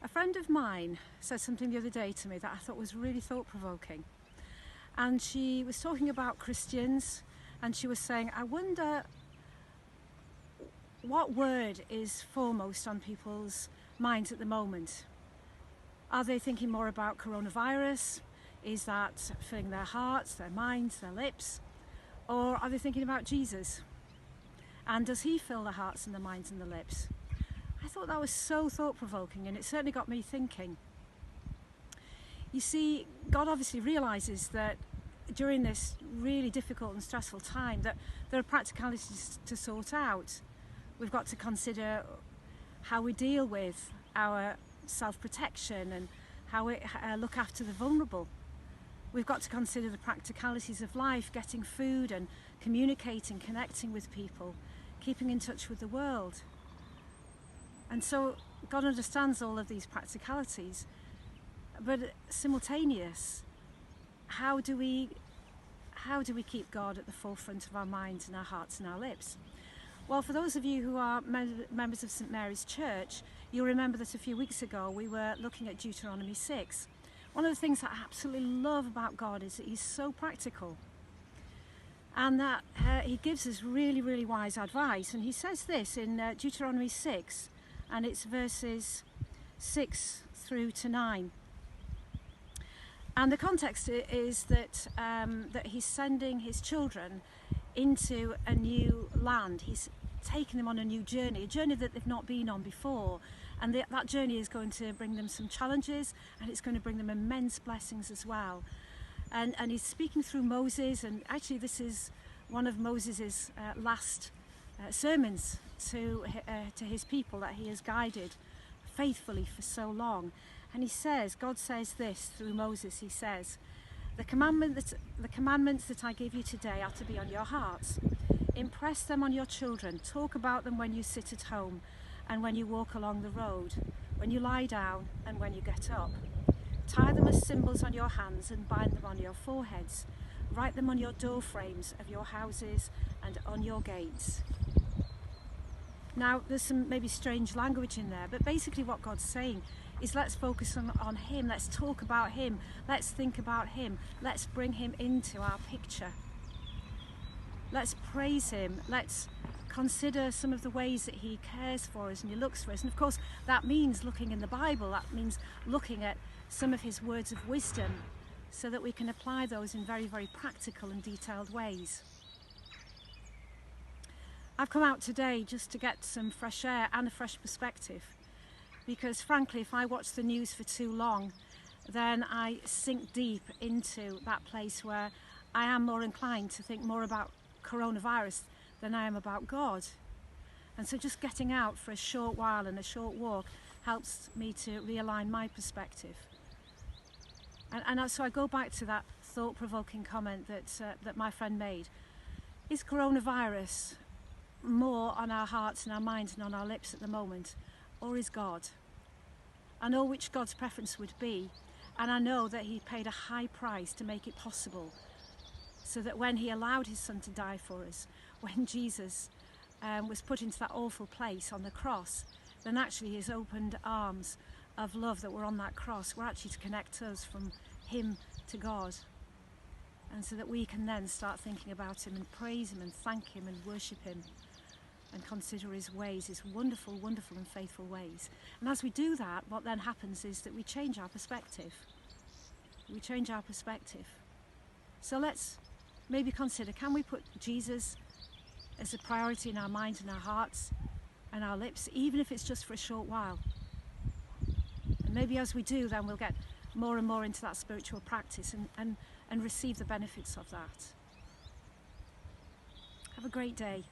A friend of mine said something the other day to me that I thought was really thought-provoking. And she was talking about Christians, and she was saying, I wonder what word is foremost on people's minds at the moment. Are they thinking more about coronavirus? Is that filling their hearts, their minds, their lips? Or are they thinking about Jesus? And does he fill the hearts and the minds and the lips? I thought that was so thought-provoking, and it certainly got me thinking. You see, God obviously realises that during this really difficult and stressful time that there are practicalities to sort out. We've got to consider how we deal with our self-protection and how we look after the vulnerable. We've got to consider the practicalities of life, getting food and communicating, connecting with people, keeping in touch with the world. And so God understands all of these practicalities, but simultaneous, how do we keep God at the forefront of our minds and our hearts and our lips? Well, for those of you who are members of St Mary's Church, you'll remember that a few weeks ago we were looking at Deuteronomy 6. One of the things that I absolutely love about God is that he's so practical, and that he gives us really, really wise advice. And he says this in Deuteronomy 6, and it's verses 6 through to 9. And the context is that that he's sending his children into a new land. He's taking them on a new journey, a journey that they've not been on before. And that journey is going to bring them some challenges, and it's going to bring them immense blessings as well. And he's speaking through Moses, and actually this is one of Moses's last sermons to his people that he has guided faithfully for so long. And he says, God says this through Moses, he says, the commandments that I give you today are to be on your hearts. Impress them on your children. Talk about them when you sit at home and when you walk along the road, when you lie down and when you get up. Tie them as symbols on your hands and bind them on your foreheads. Write them on your door frames of your houses and on your gates. Now, there's some maybe strange language in there, but basically what God's saying is let's focus on him, let's talk about him, let's think about him, let's bring him into our picture. Let's praise him, let's consider some of the ways that he cares for us and he looks for us. And of course that means looking in the Bible, that means looking at some of his words of wisdom so that we can apply those in very, very practical and detailed ways. I've come out today just to get some fresh air and a fresh perspective, because frankly if I watch the news for too long then I sink deep into that place where I am more inclined to think more about coronavirus than I am about God. And so just getting out for a short while and a short walk helps me to realign my perspective. And so I go back to that thought-provoking comment that my friend made. Is coronavirus more on our hearts and our minds and on our lips at the moment, or is God? I know which God's preference would be, and I know that he paid a high price to make it possible, so that when he allowed his son to die for us, when Jesus was put into that awful place on the cross, then actually his opened arms of love that were on that cross were actually to connect us from him to God, and so that we can then start thinking about him and praise him and thank him and worship him and consider his ways, his wonderful, wonderful and faithful ways. And as we do that, what then happens is that we change our perspective. We change our perspective. So let's maybe consider, can we put Jesus as a priority in our minds and our hearts and our lips, even if it's just for a short while? And maybe as we do, then we'll get more and more into that spiritual practice and receive the benefits of that. Have a great day.